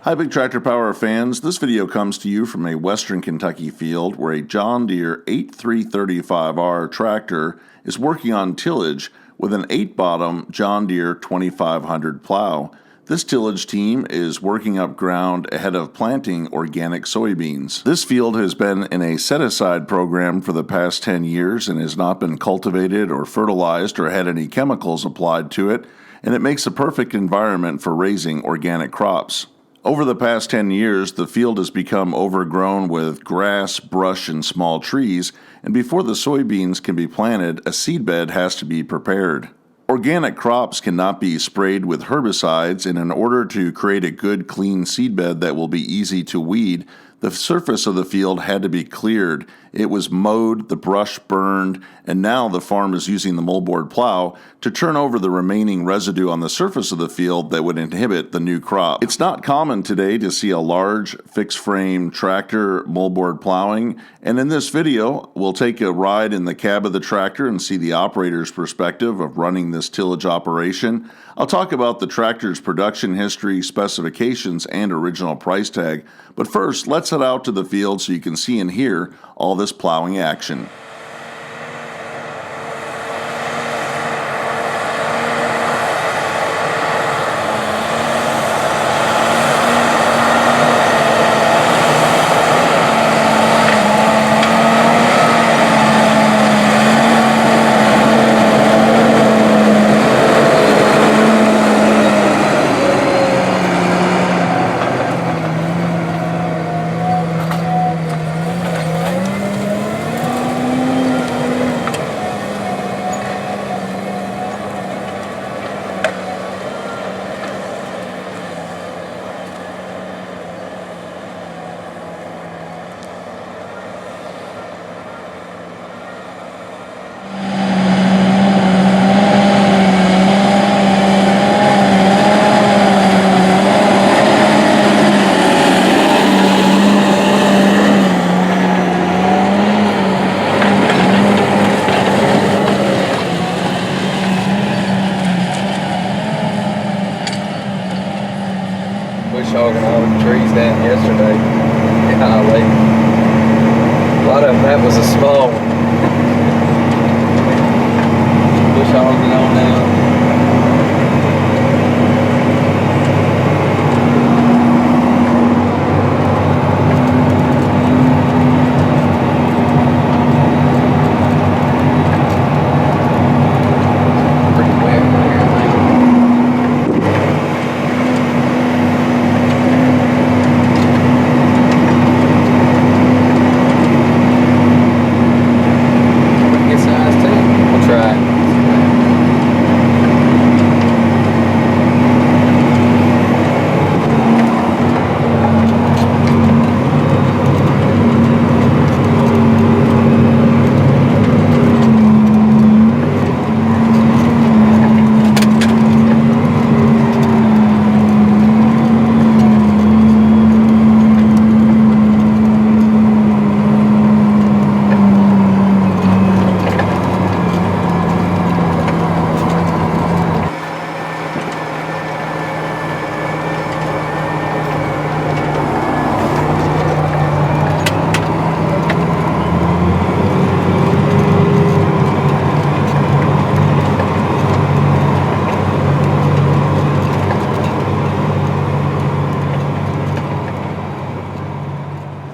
Hi Big Tractor Power fans, this video comes to you from a western Kentucky field where a John Deere 8335R tractor is working on tillage with an 8-bottom John Deere 2500 plow. This tillage team is working up ground ahead of planting organic soybeans. This field has been in a set-aside program for the past 10 years and has not been cultivated or fertilized or had any chemicals applied to it, and it makes a perfect environment for raising organic crops. Over the past 10 years, the field has become overgrown with grass, brush, and small trees, and before the soybeans can be planted, a seedbed has to be prepared. Organic crops cannot be sprayed with herbicides, and in order to create a good, clean seedbed that will be easy to weed, the surface of the field had to be cleared. It was mowed, the brush burned, and now the farm is using the moldboard plow to turn over the remaining residue on the surface of the field that would inhibit the new crop. It's not common today to see a large fixed-frame tractor moldboard plowing, and in this video, we'll take a ride in the cab of the tractor and see the operator's perspective of running this tillage operation. I'll talk about the tractor's production history, specifications, and original price tag, but first, let's head out to the field so you can see and hear all this plowing action. Hogging all the trees down yesterday. Golly. A lot of them, that was a small one. Bush hogging on now.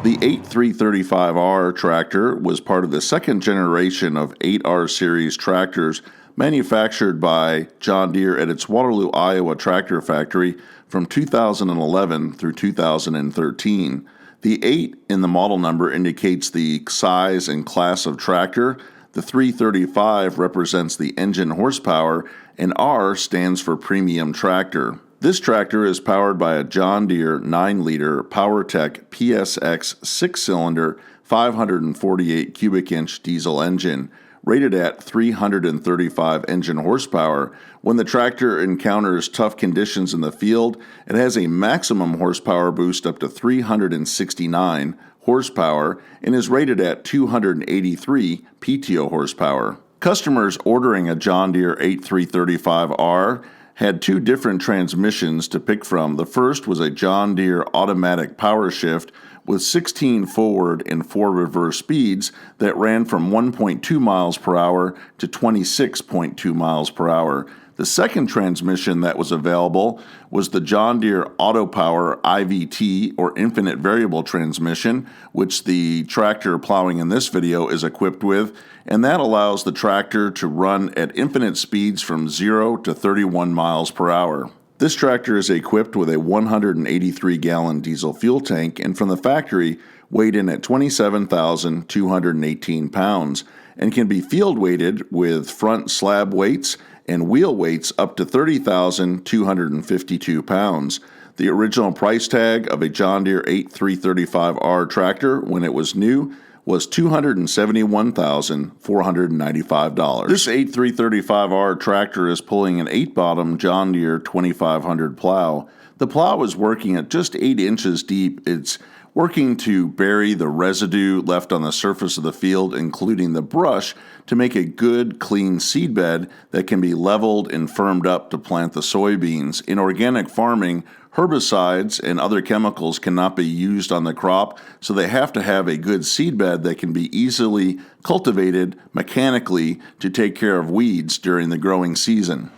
The 8335R tractor was part of the second generation of 8R series tractors manufactured by John Deere at its Waterloo, Iowa tractor factory from 2011 through 2013. The 8 in the model number indicates the size and class of tractor. The 335 represents the engine horsepower, and R stands for premium tractor. This tractor is powered by a John Deere 9-liter PowerTech PSX 6-cylinder 548 cubic inch diesel engine, rated at 335 engine horsepower. When the tractor encounters tough conditions in the field, it has a maximum horsepower boost up to 369 horsepower and is rated at 283 PTO horsepower. Customers ordering a John Deere 8335R had two different transmissions to pick from. The first was a John Deere automatic power shift with 16 forward and 4 reverse speeds that ran from 1.2 miles per hour to 26.2 miles per hour. The second transmission that was available was the John Deere AutoPower IVT, or infinite variable transmission, which the tractor plowing in this video is equipped with, and that allows the tractor to run at infinite speeds from 0 to 31 miles per hour. This tractor is equipped with a 183-gallon diesel fuel tank and from the factory weighed in at 27,218 pounds and can be field weighted with front slab weights and wheel weights up to 30,252 pounds. The original price tag of a John Deere 8335R tractor when it was new was $271,495. This 8335R tractor is pulling an 8-bottom John Deere 2500 plow. The plow is working at just 8 inches deep. It's working to bury the residue left on the surface of the field, including the brush, to make a good, clean seedbed that can be leveled and firmed up to plant the soybeans. In organic farming, herbicides and other chemicals cannot be used on the crop, so they have to have a good seedbed that can be easily cultivated mechanically to take care of weeds during the growing season.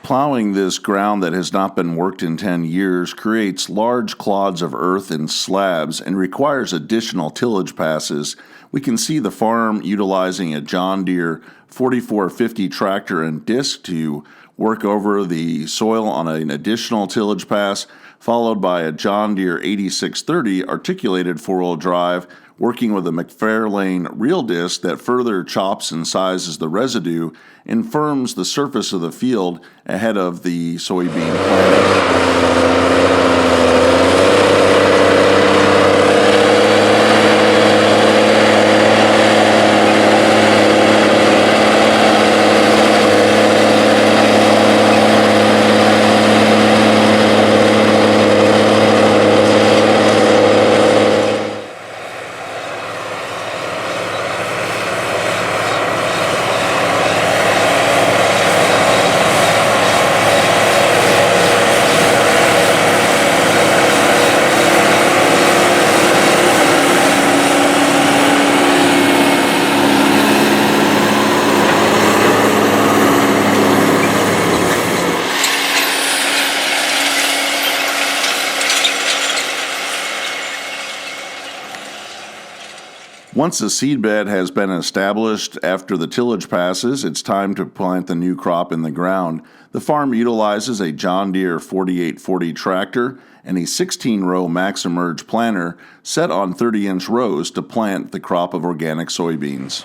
Plowing this ground that has not been worked in 10 years creates large clods of earth and slabs and requires additional tillage passes. We can see the farm utilizing a John Deere 4450 tractor and disc to work over the soil on an additional tillage pass, followed by a John Deere 8630 articulated 4-wheel drive working with a McFarlane reel disc that further chops and sizes the residue and firms the surface of the field ahead of the soybean planting. Once the seedbed has been established after the tillage passes, it's time to plant the new crop in the ground. The farm utilizes a John Deere 4840 tractor and a 16-row Max-Emerge planter set on 30-inch rows to plant the crop of organic soybeans.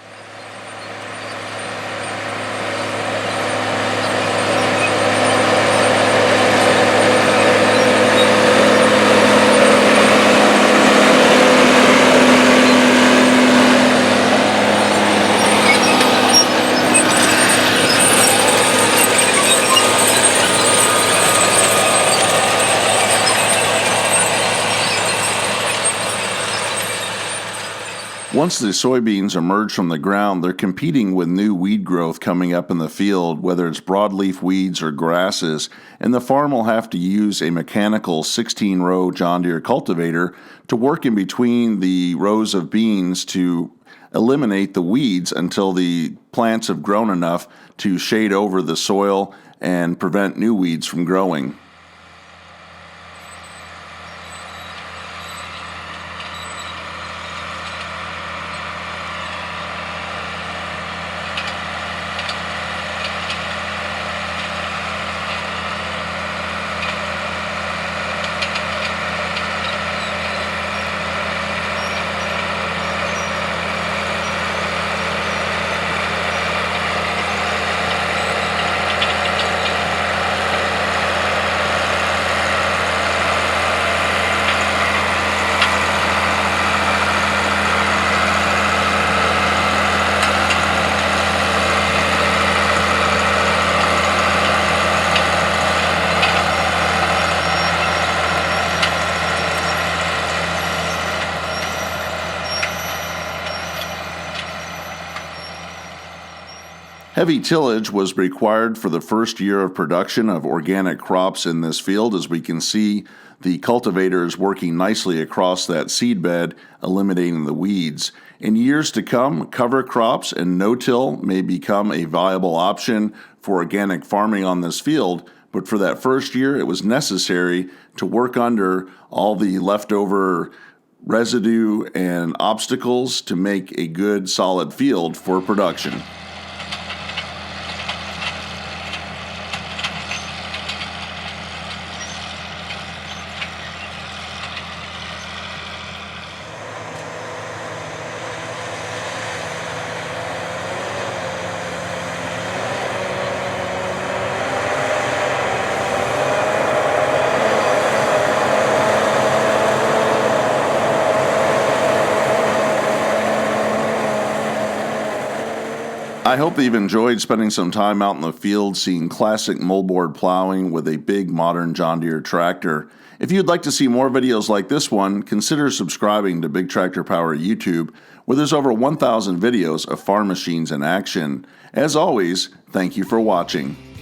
Once the soybeans emerge from the ground, they're competing with new weed growth coming up in the field, whether it's broadleaf weeds or grasses, and the farm will have to use a mechanical 16-row John Deere cultivator to work in between the rows of beans to eliminate the weeds until the plants have grown enough to shade over the soil and prevent new weeds from growing. Heavy tillage was required for the first year of production of organic crops in this field. As we can see, the cultivator is working nicely across that seed bed, eliminating the weeds. In years to come, cover crops and no-till may become a viable option for organic farming on this field, but for that first year, it was necessary to work under all the leftover residue and obstacles to make a good, solid field for production. I hope that you've enjoyed spending some time out in the field seeing classic moldboard plowing with a big modern John Deere tractor. If you'd like to see more videos like this one, consider subscribing to Big Tractor Power YouTube, where there's over 1,000 videos of farm machines in action. As always, thank you for watching.